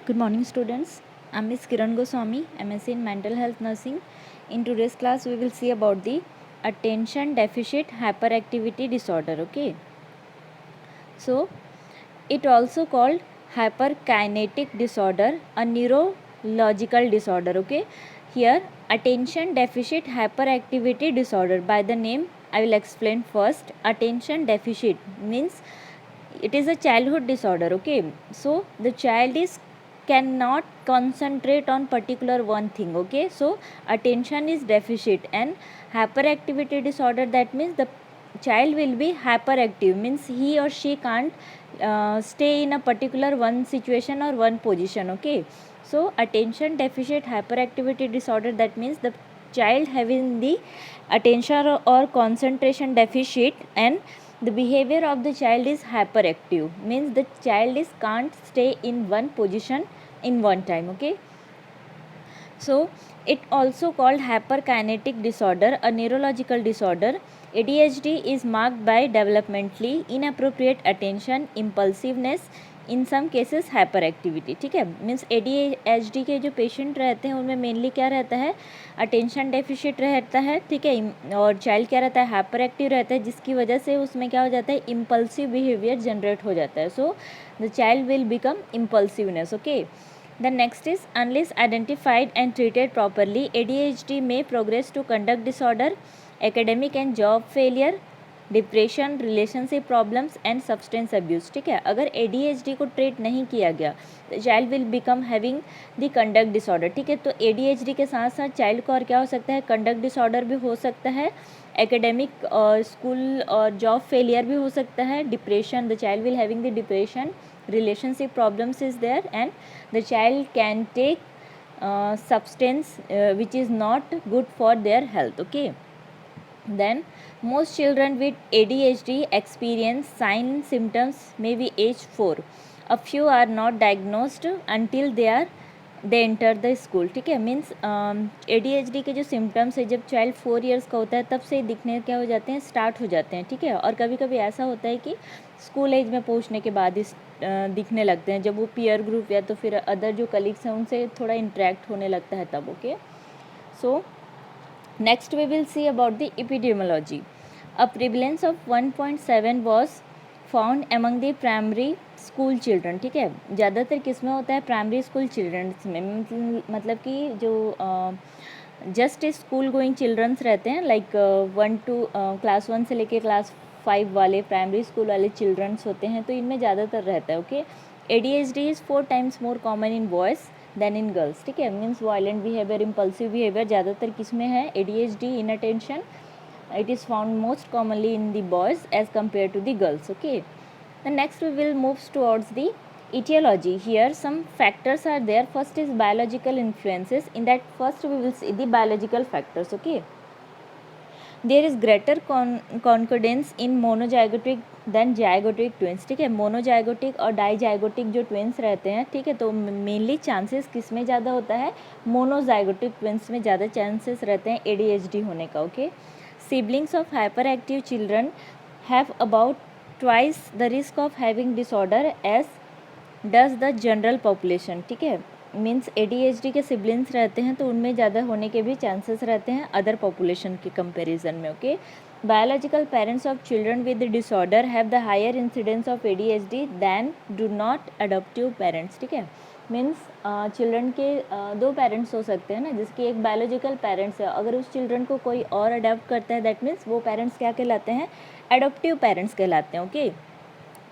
Good morning, students. I'm Ms. Kiran Goswami, MSc in Mental Health Nursing. In today's class, we will see about the attention deficit hyperactivity disorder. Okay. So, it also called hyperkinetic disorder, a neurological disorder. Okay. Here, attention deficit hyperactivity disorder. By the name, I will explain first. Attention deficit means it is a childhood disorder. Okay, so the child is cannot concentrate on particular one thing. Okay, so attention is deficit, and hyperactivity disorder, that means the child will be hyperactive, means he or she can't stay in a particular one situation or one position. Okay, so attention deficit hyperactivity disorder, that means the child having the attention or concentration deficit, and the behavior of the child is hyperactive, means the child is can't stay in one position in one time. Okay, so it also called hyperkinetic disorder, a neurological disorder. ADHD is marked by developmentally inappropriate attention, impulsiveness, in some cases hyper activity. ठीक है, means ADHD के जो patient रहते हैं उनमें mainly क्या रहता है, अटेंशन डेफिशिट रहता है. ठीक है, और चाइल्ड क्या रहता है, हाइपर एक्टिव रहता है, जिसकी वजह से उसमें क्या हो जाता है, इम्पल्सिव बिहेवियर जनरेट हो जाता है. So the child will become impulsiveness. Okay, the next is, unless identified and treated properly, ADHD may progress to conduct disorder, academic and job failure, depression, relationship problems and substance abuse. ठीक है, अगर ADHD को treat नहीं किया गया तो child will become having the conduct disorder. ठीक है, तो ADHD के साथ साथ चाइल्ड को और क्या हो सकता है, कंडक्ट डिसऑर्डर भी हो सकता है, एकेडमिक और स्कूल और जॉब फेलियर भी हो सकता है, depression, the child will having the depression, relationship problems is there, and the child can take substance which is not good for their health. Okay, then most children with ADHD experience sign symptoms maybe age 4. A few are not diagnosed until they enter the school. ठीक है, means ADHD के जो symptoms है जब child 4 years का होता है तब से दिखने क्या हो जाते हैं, स्टार्ट हो जाते हैं. ठीक है, और कभी कभी ऐसा होता है कि स्कूल एज में पहुंचने के बाद ही दिखने लगते हैं, जब वो पीयर ग्रुप या तो फिर अदर जो कलीग्स हैं उनसे थोड़ा इंटरेक्ट होने लगता है तब. Okay, so next we will see about the epidemiology. A prevalence of 1.7 was found among the primary school children. ठीक है, ज़्यादातर किस में होता है, प्राइमरी स्कूल चिल्ड्रंस में, मतलब कि जो जस्ट स्कूल गोइंग चिल्ड्रंस रहते हैं, लाइक क्लास 1 से लेके क्लास 5 वाले प्राइमरी स्कूल वाले चिल्ड्रंस होते हैं, तो इनमें ज़्यादातर रहता है. Okay, ADHD is 4 times more common in boys than in girls. ठीक है, means violent behaviour, impulsive behaviour ज़्यादातर किस में है, ADHD in attention, it is found most commonly in the boys as compared to the girls. Okay, the next we will move towards the etiology. Here some factors are there. First is biological influences. In that first we will see the biological factors. Okay, there is greater concordance in monozygotic than zygotic twins. ठीक है, monozygotic और डाईजाइगोटिक जो twins रहते हैं, ठीक है, तो mainly chances किस में ज़्यादा होता है, मोनोजाइगोटिक ट्विंस में ज़्यादा चांसेस रहते हैं ADHD होने का. Okay, siblings of hyperactive children have about twice the risk of having disorder as does the general population. ठीक है, मीन्स ADHD के सिबलिंग्स रहते हैं तो उनमें ज़्यादा होने के भी चांसेस रहते हैं अदर पॉपुलेशन के कंपैरिजन में. Okay, biological parents of children with disorder have the higher incidence of ADHD than do not adoptive parents. ठीक है, मीन्स चिल्ड्रन के दो पेरेंट्स हो सकते हैं ना, जिसकी एक बायोलॉजिकल पेरेंट्स है, अगर उस चिल्ड्रन को कोई और अडॉप्ट करता है दैट मीन्स वो पेरेंट्स क्या कहलाते हैं, एडॉप्टिव पेरेंट्स कहलाते हैं. ओके,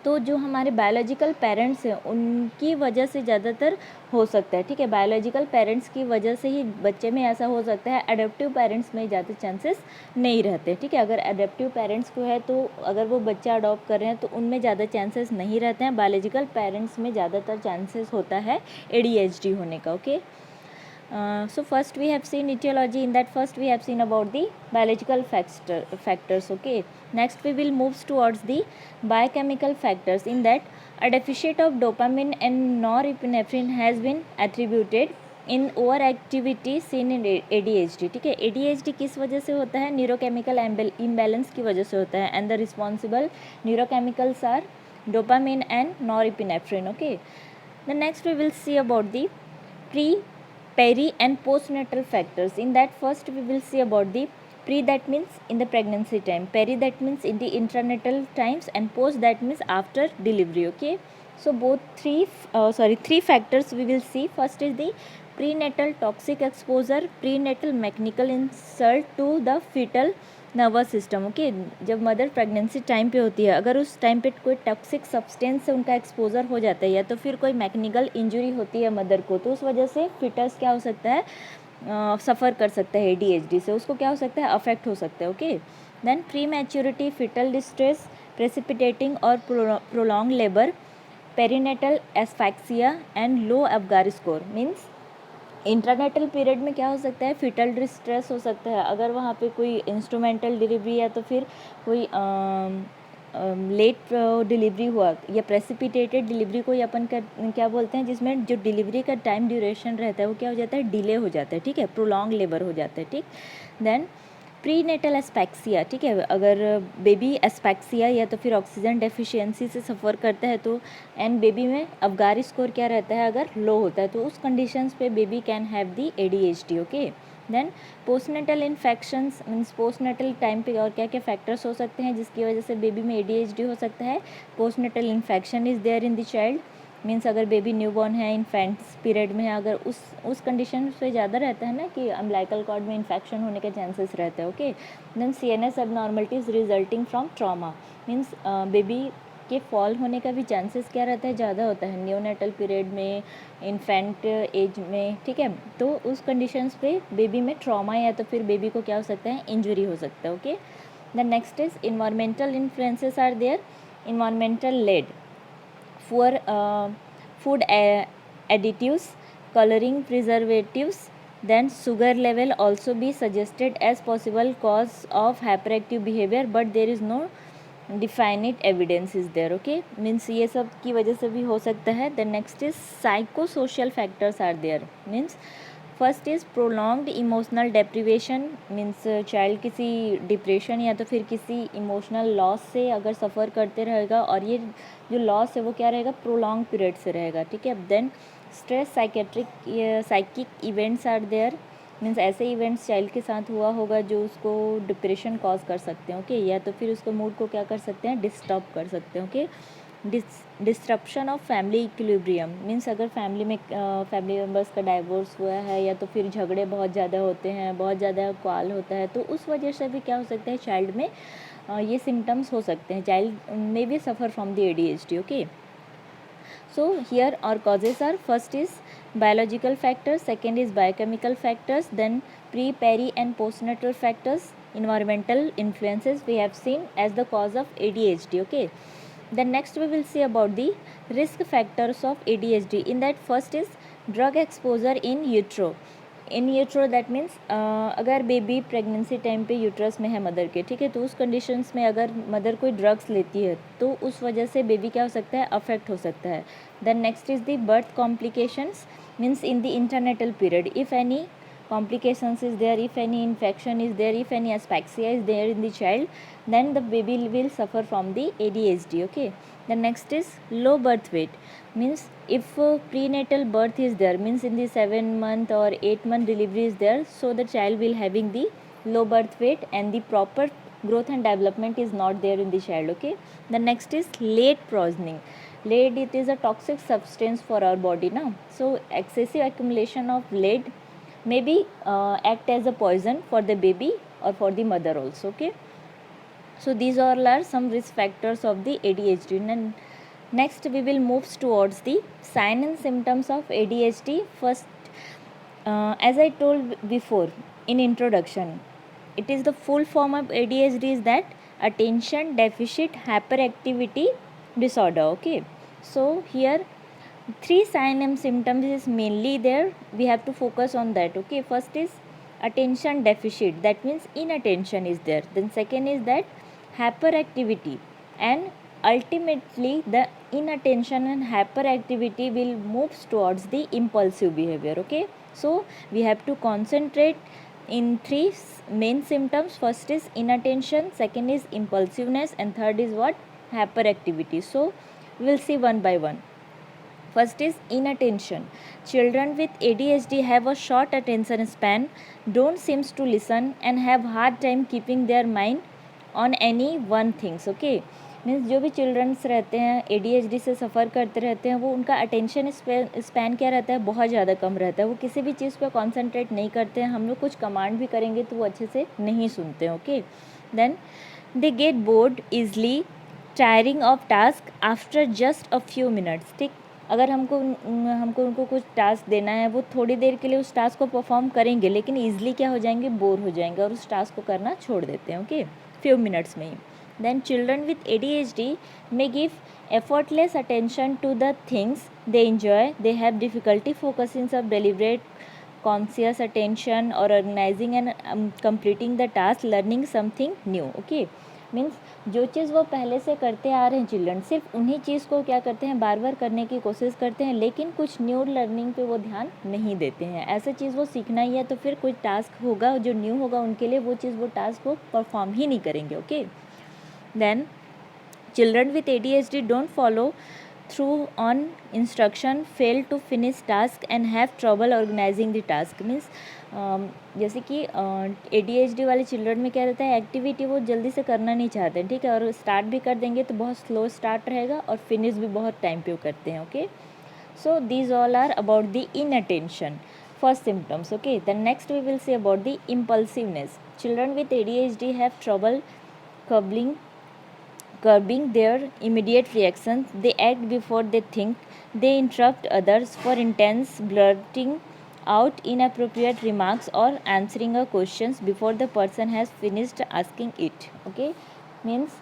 तो जो हमारे बायोलॉजिकल पेरेंट्स हैं उनकी वजह से ज़्यादातर हो सकता है. ठीक है, बायोलॉजिकल पेरेंट्स की वजह से ही बच्चे में ऐसा हो सकता है, एडॉप्टिव पेरेंट्स में ज़्यादा चांसेस नहीं रहते. ठीक है, अगर एडॉप्टिव पेरेंट्स को है तो अगर वो बच्चा अडॉप्ट कर रहे हैं तो उनमें ज़्यादा चांसेस नहीं रहते हैं, बायोलॉजिकल पेरेंट्स में ज़्यादातर चांसेस होता है ADHD होने का. Okay, so first we have seen etiology. In that first we have seen about the biological factors. Okay, next we will move towards the biochemical factors. In that a deficit of dopamine and norepinephrine has been attributed in overactivity seen in ADHD. ठीक है, ADHD किस वजह से होता है, neurochemical imbalance की वजह से होता है, and the responsible neurochemicals are dopamine and norepinephrine. Okay, The next we will see about the pre, peri and postnatal factors. In that first we will see about the pre, that means in the pregnancy time, peri that means in the intranatal times, and post that means after delivery. Okay, so both three factors we will see. First is the prenatal toxic exposure, prenatal mechanical insult to the fetal nervous system. Okay, जब mother pregnancy time पे होती है, अगर उस time पे कोई toxic substance से उनका एक्सपोजर हो जाता है या तो फिर कोई मैकेनिकल इंजरी होती है मदर को, तो उस वजह से फिटस क्या हो सकता है, सफ़र कर सकता है ADHD से, उसको क्या हो सकता है, अफेक्ट हो सकता है. Okay, then prematurity fetal distress precipitating और prolong labour, perinatal asphyxia and low Apgar score. Means intranatal period में क्या हो सकता है, फिटल डिस्ट्रेस हो सकता है अगर वहाँ पे कोई इंस्ट्रूमेंटल डिलीवरी या तो फिर कोई लेट डिलीवरी हुआ, या प्रेसिपिटेटेड डिलीवरी को अपन क्या बोलते हैं, जिसमें जो डिलीवरी का टाइम ड्यूरेशन रहता है वो क्या हो जाता है, डिले हो जाता है. ठीक है, प्रोलॉन्ग लेबर हो जाता है. ठीक, देन प्रीनेटल एस्पैक्सिया. ठीक है, अगर बेबी एस्पैक्सिया या तो फिर ऑक्सीजन डेफिशिएंसी से सफ़र करता है तो, एंड बेबी में अबगार स्कोर क्या रहता है, अगर लो होता है, तो उस कंडीशंस पे baby can have the ADHD. Okay, then postnatal infections. Means postnatal time पे और क्या क्या फैक्टर्स हो सकते हैं जिसकी वजह से बेबी में ADHD हो सकता है. Postnatal infection is there in the child. Means अगर बेबी न्यूबॉर्न है, इन्फेंट्स पीरियड में है, अगर उस कंडीशन पे ज़्यादा रहता है ना कि अम्बिलिकल कॉर्ड में इन्फेक्शन होने के चांसेस रहते हैं. Okay, then CNS abnormalities resulting from trauma. Means baby के फॉल होने का भी चांसेस क्या रहता है, ज़्यादा होता है न्योनेटल पीरियड में, इन्फेंट एज में. ठीक है, तो उस कंडीशंस पे बेबी में ट्रॉमा या तो फिर बेबी को क्या हो सकता है, इंजरी हो सकता है. Okay, the next is environmental influences are there. Environmental lead for food additives, coloring preservatives, then sugar level also be suggested as possible cause of hyperactive behavior, but there is no definite evidence is there. Okay, means ये सब की वजह से भी हो सकता है. The next is psychosocial factors are there. means first is prolonged emotional deprivation. Means child किसी डिप्रेशन या तो फिर किसी इमोशनल लॉस से अगर सफ़र करते रहेगा, और ये जो लॉस है वो क्या रहेगा, प्रोलॉन्ग पीरियड से रहेगा. ठीक है, then stress psychic events are there. Means ऐसे इवेंट्स चाइल्ड के साथ हुआ होगा जो उसको डिप्रेशन कॉज कर सकते हैं. ओके, या तो फिर उसको मूड को क्या कर सकते हैं, डिस्टर्ब कर सकते हैं. Okay, disruption of family equilibrium. Means अगर फैमिली मेम्बर्स का डाइवोर्स हुआ है या तो फिर झगड़े बहुत ज़्यादा होते हैं, बहुत ज़्यादा क्वाल होता है, तो उस वजह से भी क्या हो सकता है, चाइल्ड में ये सिम्टम्स हो सकते हैं. चाइल्ड में भी suffer from the ADHD. Okay, so here our causes are, first is biological factors, second is biochemical factors, then pre, peri and postnatal factors. Environmental influences we have seen as the cause of ADHD. Okay, then next we will see about the risk factors of ADHD. in that first is drug exposure in utero. In utero that means अगर baby pregnancy time पे uterus में है mother के, ठीक है, तो उस conditions में अगर मदर कोई ड्रग्स लेती है तो उस वजह से बेबी क्या हो सकता है, अफेक्ट हो सकता है. Then next is the birth complications. Means in the intranatal period, if any complications is there, if any infection is there, if any asphyxia is there in the child, then the baby will suffer from the ADHD. Okay, the next is low birth weight. Means if prenatal birth is there, means in the 7-month or 8-month delivery is there, so the child will having the low birth weight and the proper growth and development is not there in the child. Okay, the next is late poisoning. Lead, it is a toxic substance for our body now, so excessive accumulation of lead maybe act as a poison for the baby or for the mother also. Okay, so these all are some risk factors of the ADHD. And next we will move towards the sign and symptoms of ADHD. First, as I told before in introduction, it is the full form of ADHD is that attention deficit hyperactivity disorder. Okay, so here 3 sign and symptoms is mainly there, we have to focus on that. Okay, first is attention deficit, that means inattention is there. Then second is that hyperactivity, and ultimately the inattention and hyperactivity will move towards the impulsive behavior. Okay, so we have to concentrate in 3 main symptoms. First is inattention, second is impulsiveness, and third is what, hyperactivity. So we will see one by one. First is inattention. Children with ADHD have a short attention span, don't seems to listen and have hard time keeping their mind on any one things. Okay, means जो भी children's रहते हैं ADHD से सफ़र करते रहते हैं वो उनका अटेंशन स्पैन क्या रहता है, बहुत ज़्यादा कम रहता है. वो किसी भी चीज़ पे कॉन्सेंट्रेट नहीं करते हैं. हम लोग कुछ कमांड भी करेंगे तो वो अच्छे से नहीं सुनते हैं. Okay, then they get bored easily, tiring of task after just a few minutes. ठीक, अगर हमको उनको कुछ टास्क देना है, वो थोड़ी देर के लिए उस टास्क को परफॉर्म करेंगे लेकिन ईजिली क्या हो जाएंगे, बोर हो जाएंगे और उस टास्क को करना छोड़ देते हैं. ओके, फ्यू मिनट्स में ही. Then children with ADHD may give effortless attention to the things they enjoy. They have difficulty focusing of deliberate conscious attention or organizing and completing the task, learning something new. Okay, means जो चीज़ वो पहले से करते आ रहे हैं children, सिर्फ उन्हीं चीज़ को क्या करते हैं, बार बार करने की कोशिश करते हैं लेकिन कुछ न्यू लर्निंग पे वो ध्यान नहीं देते हैं. ऐसा चीज़ वो सीखना ही है तो फिर कोई टास्क होगा जो न्यू होगा उनके लिए, वो चीज़ वो टास्क वो परफॉर्म ही नहीं करेंगे. Okay, then children with ADHD don't follow through on instruction, fail to finish task and have trouble organizing the task. Means जैसे कि ADHD वाले चिल्ड्रन में क्या रहता है, एक्टिविटी वो जल्दी से करना नहीं चाहते हैं. ठीक है, और स्टार्ट भी कर देंगे तो बहुत स्लो स्टार्ट रहेगा और फिनिश भी बहुत टाइम पे करते हैं. Okay, so these all are about the inattention first symptoms. Okay, the next we will see about the impulsiveness. Children with ADHD have trouble curbing their immediate reactions. They act before they think. They interrupt others for intense, blurting out inappropriate remarks or answering a questions before the person has finished asking it. Okay, means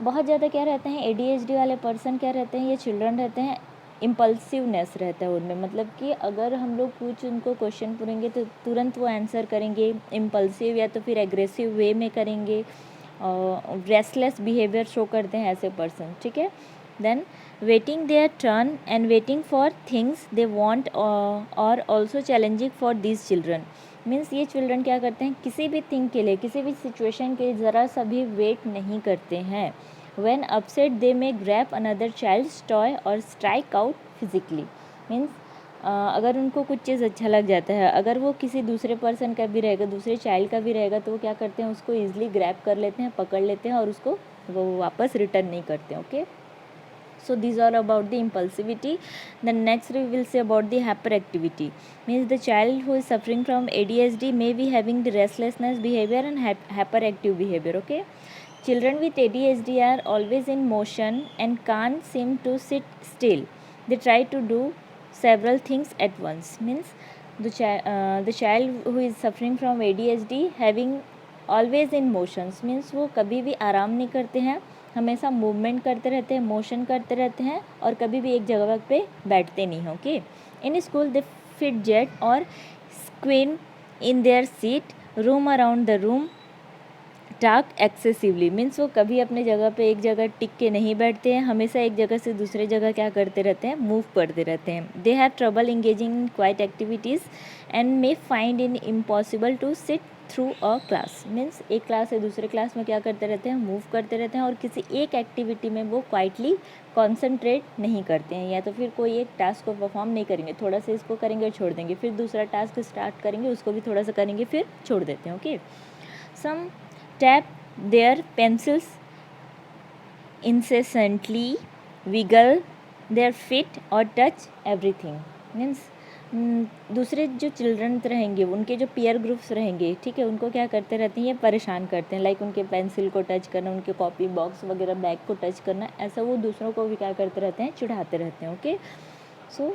बहुत ज़्यादा क्या रहते हैं ADHD वाले person, क्या रहते हैं, ये चिल्ड्रन रहते हैं, इम्पल्सिवनेस रहता है उनमें. मतलब कि अगर हम लोग कुछ उनको क्वेश्चन पूछेंगे तो तुरंत वो आंसर करेंगे. इम्पल्सिव या तो फिर एग्रेसिव वे में करेंगे. रेस्टलेस बिहेवियर शो करते हैं ऐसे पर्सन. ठीक है, then waiting their turn and waiting for things they want or also challenging for these children. Means ये चिल्ड्रन क्या करते हैं, किसी भी थिंग के लिए, किसी भी सिचुएशन के लिए ज़रा सा भी वेट नहीं करते हैं. When upset they may grab another child's toy और स्ट्राइक आउट फिजिकली. मीन्स अगर उनको कुछ चीज़ अच्छा लग जाता है, अगर वो किसी दूसरे पर्सन का भी रहेगा, दूसरे चाइल्ड का भी रहेगा, तो वो क्या करते हैं, उसको ईजिली ग्रैब कर लेते हैं, पकड़ लेते हैं और उसको वो वापस रिटर्न नहीं करते. Okay, so these are about the impulsivity. The next we will say about the hyperactivity. Means the child who is suffering from ADHD may be having the restlessness behavior and hyperactive behavior. Okay, children with ADHD are always in motion and can't seem to sit still. They try to do several things at once. Means the child who is suffering from ADHD having always in motions, means वो कभी भी आराम नहीं करते हैं, हमेशा movement करते रहते हैं, मोशन करते रहते हैं और कभी भी एक जगह पे बैठते नहीं हैं. Okay, in school they fidget or squirm in their seat, roam around the room, talk excessively. Means वो कभी अपने जगह पे एक जगह टिक के नहीं बैठते हैं, हमेशा एक जगह से दूसरे जगह क्या करते रहते हैं, मूव करते रहते हैं. They have trouble engaging in quiet activities and may find in impossible to sit through a class. Means एक क्लास से दूसरे क्लास में क्या करते रहते हैं, मूव करते रहते हैं और किसी एक एक्टिविटी में वो क्वाइटली कॉन्सेंट्रेट नहीं करते हैं, या तो फिर कोई एक टास्क को परफॉर्म नहीं करेंगे, थोड़ा सा इसको करेंगे और छोड़ देंगे, फिर दूसरा टास्क स्टार्ट करेंगे, उसको भी थोड़ा सा करेंगे, फिर छोड़ देते हैं. Okay, some tap their pencils incessantly, wiggle their feet or touch everything. Means दूसरे जो चिल्ड्रन रहेंगे, उनके जो पीयर ग्रुप्स रहेंगे, ठीक है, उनको क्या करते रहते हैं, ये परेशान करते हैं. लाइक उनके पेंसिल को टच करना, उनके कॉपी बॉक्स वगैरह बैग को टच करना, ऐसा वो दूसरों को भी क्या करते रहते हैं, चिढ़ाते रहते हैं. ओके, सो